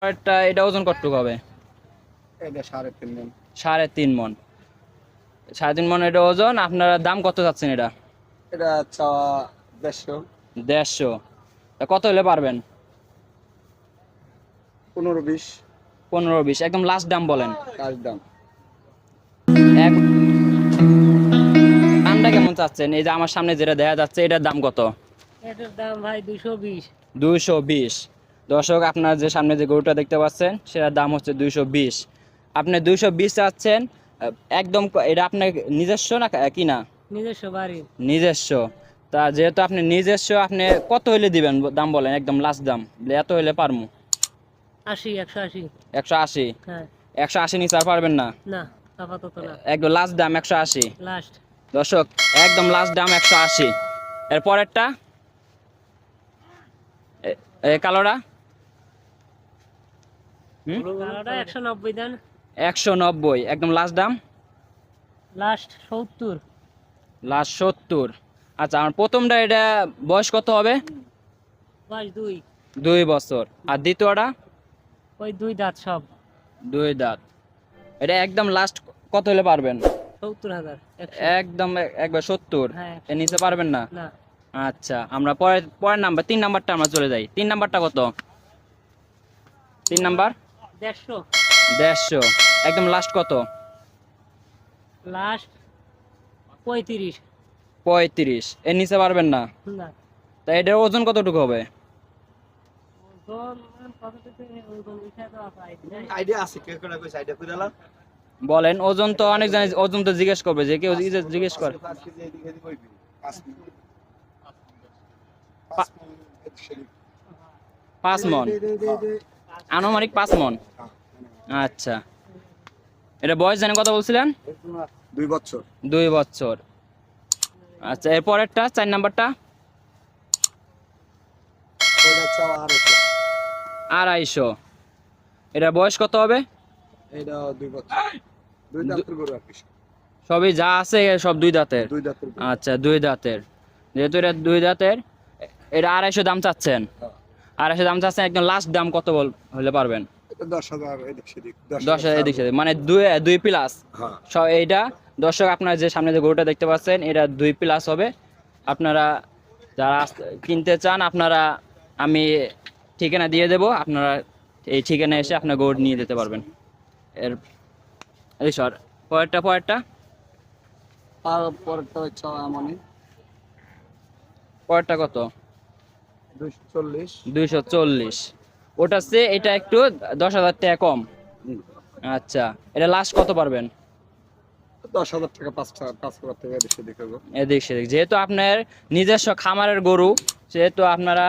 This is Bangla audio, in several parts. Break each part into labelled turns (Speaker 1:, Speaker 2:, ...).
Speaker 1: এটা ওজন কতটুকু হবে?
Speaker 2: এটা 3.5 মণ।
Speaker 1: 3.5 মণ। 3.5 মণ এটা ওজন। আপনারা দাম কত চাচ্ছেন এটা?
Speaker 2: এটা চাওয়া 150।
Speaker 1: 150। তা কত হলে পারবেন?
Speaker 2: 15-20।
Speaker 1: 15-20 একদম লাস্ট দাম বলেন।
Speaker 2: কাজ দাম
Speaker 1: এক দামটা কেমন চাচ্ছেন? এই যে আমার সামনে যেটা দেখা যাচ্ছে এটার দাম কত?
Speaker 3: এটার দাম ভাই 220।
Speaker 1: 220। দর্শক, আপনার যে সামনে যে গরুটা দেখতে পাচ্ছেন সেটার দাম হচ্ছে 220। আপনি 220 চাচ্ছেন। একদম এটা আপনার নিজস্ব না কিনা?
Speaker 3: নিজস্ব বাড়ি।
Speaker 1: নিজস্ব। তা যেহেতু আপনি নিজস্ব, আপনি কত হইলে দিবেন দাম বলেন, একদম লাস্ট দাম। এত হইলে পারমু।
Speaker 3: 80, 180।
Speaker 1: 180।
Speaker 3: হ্যাঁ।
Speaker 1: 180 নিচে আর পারবেন না?
Speaker 3: না, আপাতত না।
Speaker 1: একদম লাস্ট দাম 180।
Speaker 3: লাস্ট।
Speaker 1: দর্শক, একদম লাস্ট দাম 180। এর পরেরটা কালোটা
Speaker 3: কালোটা 190 দেন।
Speaker 1: 190 একদম লাস্ট দাম।
Speaker 3: লাস্ট 70।
Speaker 1: লাস্ট 70। আচ্ছা, আমার প্রথমটা এটা বয়স কত হবে?
Speaker 3: বয়স 2।
Speaker 1: 2 বছর। আর দ্বিতীয়টা?
Speaker 3: ওই 2 দাঁত সব।
Speaker 1: 2 দাঁত। এটা একদম লাস্ট কত হলে পারবেন?
Speaker 3: 70,000।
Speaker 1: একদম একবার 70।
Speaker 3: হ্যাঁ।
Speaker 1: এর নিচে পারবেন না?
Speaker 3: না।
Speaker 1: আচ্ছা, আমরা পরের নাম্বার 3 নাম্বারটা আমরা চলে যাই। 3 নাম্বারটা কত? 3 নাম্বার
Speaker 3: 150।
Speaker 1: 150 একদম লাস্ট কত?
Speaker 3: লাস্ট 35।
Speaker 1: 35। এর নিচে পারবেন না?
Speaker 3: না।
Speaker 1: তাই এটার ওজন কতটুকু হবে?
Speaker 3: ওজন কতটুকু? ওজন লিখা তো আছে।
Speaker 2: আইডিয়া আছে কে কোনা কইছে আইডিয়া কইরালা।
Speaker 1: বলেন। ওজন তো অনেক জানি, ওজন তো জিজ্ঞেস করবে, যে কেউ জিজ্ঞেস করে।
Speaker 2: 5 কেজি এদিকে এদিকে কইবি 5 মণ।
Speaker 1: 5 মণ। আনুমানিক 5 মণ। আচ্ছা, এটা বয়স জানেন কত বলছিলেন?
Speaker 2: 2 বছর।
Speaker 1: 2 বছর। আচ্ছা, এর পরেরটা 4 নাম্বারটা?
Speaker 2: ওটা চাওয়া 250।
Speaker 1: 250। এটা বয়স কত হবে?
Speaker 2: এটা 2 বছর। 2 দাঁতের গরু আর কি।
Speaker 1: সবই যা আছে সব 2 দাঁতের।
Speaker 2: 2 দাঁতের গরু।
Speaker 1: আচ্ছা, 2 দাঁতের। যেহেতু এটা 2 দাঁতের, এটা 250 দাম চাচ্ছেন। 250 দাম চাচ্ছেন। একদম লাস্ট দাম কত হলে পারবেন?
Speaker 2: এটা 10,000 এদিক সেদিক।
Speaker 1: 10,000 এদিক সেদিক, মানে 2 প্লাস।
Speaker 2: হ্যাঁ।
Speaker 1: সব এইটা। দর্শক, আপনারা যে সামনে যে গরুটা দেখতে পাচ্ছেন এটা 2 প্লাস হবে। আপনারা যারা কিনতে চান, আপনারা আমি ঠিকানা দিয়ে দেব, আপনারা এই ঠিকানা এসে আপনার গরু নিয়ে যেতে পারবেন। এর এই সর পরেরটা
Speaker 2: আর পরেরটা চাওয়া এমনই
Speaker 1: পরেরটা কত?
Speaker 2: 240।
Speaker 1: 240। ওটা চেয়ে এটা একটু 10,000 টাকা কম। আচ্ছা, এটা লাস্ট কত পারবেন?
Speaker 2: 10,000 টাকা 5,000 টাকা এদিক সেদিক হবে।
Speaker 1: এদিক সেদিক। যেহেতু আপনার নিজস্ব খামারের গরু, সেহেতু আপনারা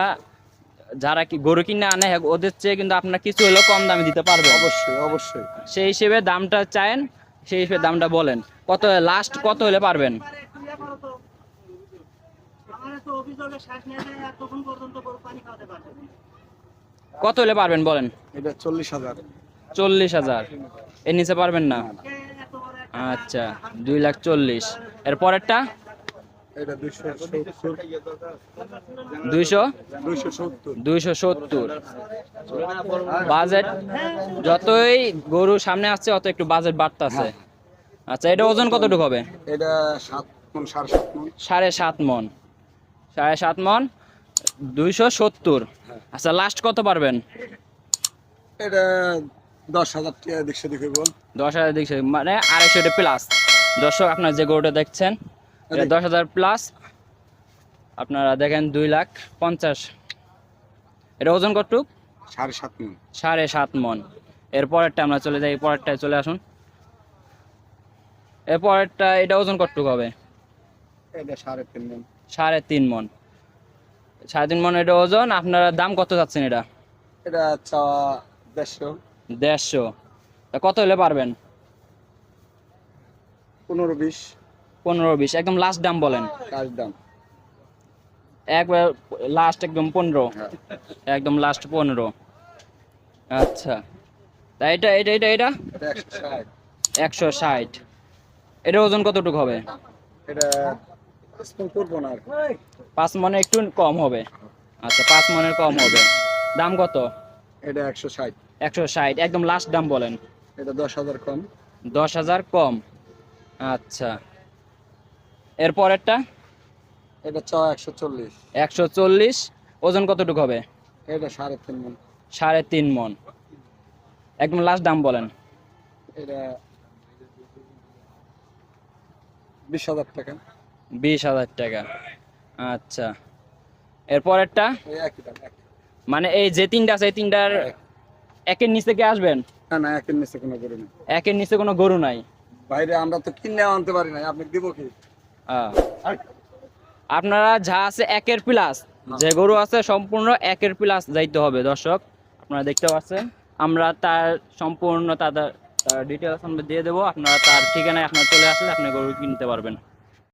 Speaker 1: যারা কি গরু কিনে আনে ওদের চেয়ে কিন্তু আপনারা কিছু হলেও কম দামে দিতে পারবেন।
Speaker 2: অবশ্যই অবশ্যই।
Speaker 1: সেই হিসেবে দামটা চায়েন, সেই হিসেবে দামটা বলেন। কত লাস্ট কত হলে পারবেন? কত হলে পারবেন বলেন?
Speaker 2: এটা 40,000।
Speaker 1: 40,000। এর নিচে পারবেন না? আচ্ছা, 2,40,000। এর পরেরটা
Speaker 2: এটা 270।
Speaker 1: 270। বাজেট যতই গরু সামনে আসছে অত একটু বাজেট বাড়তেছে। আচ্ছা, এটা ওজন কতটুকু হবে?
Speaker 2: এটা 7 মণ 7.5 মণ।
Speaker 1: 7.5 মণ। 7.5 মণ। 270। আচ্ছা, লাস্ট কত পারবেন?
Speaker 2: এটা 10,000 টাকা এদিক সেদিক হইব।
Speaker 1: 10,000 দেখছে, মানে 250 প্লাস। দর্শক, আপনার যে গরুটা দেখছেন এটা 10,000 প্লাস। আপনারা দেখেন 2,50,000। এটা ওজন কতটুক?
Speaker 2: 7.5 মণ।
Speaker 1: 7.5 মণ। এর পরেরটা আমরা চলে যাই, পরেরটায় চলে আসুন। এর পরেরটা এটা ওজন কতটুকু হবে?
Speaker 2: এটা 3.5 মণ।
Speaker 1: 3.5 মণ। 3.5 মণ এটা ওজন। আপনারা দাম কত চাচ্ছেন এটা?
Speaker 2: এটা চাওয়া 150।
Speaker 1: 150। তা কত হলে পারবেন?
Speaker 2: 15-20।
Speaker 1: 15-20 একদম লাস্ট দাম বলেন।
Speaker 2: কাজ দাম
Speaker 1: একবার লাস্ট একদম 15।
Speaker 2: হ্যাঁ।
Speaker 1: একদম লাস্ট 15। আচ্ছা, তা এটা এটা এটা এটা
Speaker 2: এটা 160।
Speaker 1: 160। এটা ওজন কতটুকু হবে?
Speaker 2: এটা স্পন করবো না আর কি।
Speaker 1: 5 মণে একটু কম হবে। আচ্ছা, 5 মণের কম হবে। দাম কত?
Speaker 2: এটা 160।
Speaker 1: 160, একদম লাস্ট দাম বলেন।
Speaker 2: এটা 10,000 কম।
Speaker 1: 10,000 কম। আচ্ছা, এর পরেরটা
Speaker 2: এটা 140।
Speaker 1: 140, ওজন কতটুকু হবে?
Speaker 2: এটা 3.5 মণ।
Speaker 1: 3.5 মণ। একদম লাস্ট দাম বলেন।
Speaker 2: এটা 20,000 টাকা।
Speaker 1: 20,000 টাকা। আচ্ছা, এর পরেরটা
Speaker 2: এই একই দাম, এক।
Speaker 1: মানে এই যে তিনটা আছে এই তিনটার একের নিচে কি আসবেন?
Speaker 2: না না, একের নিচে কোনো গরু নেই।
Speaker 1: একের নিচে কোনো গরু নাই।
Speaker 2: বাইরে আমরা তো কিনে আনতে পারি না, আপনি দিব কি?
Speaker 1: আহ, আপনারা যা আছে একের প্লাস, যে গরু আছে সম্পূর্ণ একের প্লাস যাইতে হবে দর্শক। আপনারা দেখতে পাচ্ছেন, আমরা তার সম্পূর্ণ তার ডিটেলস আমরা দিয়ে দেবো। আপনারা তার ঠিকানায় আপনারা চলে আসলে আপনি গরু কিনতে পারবেন।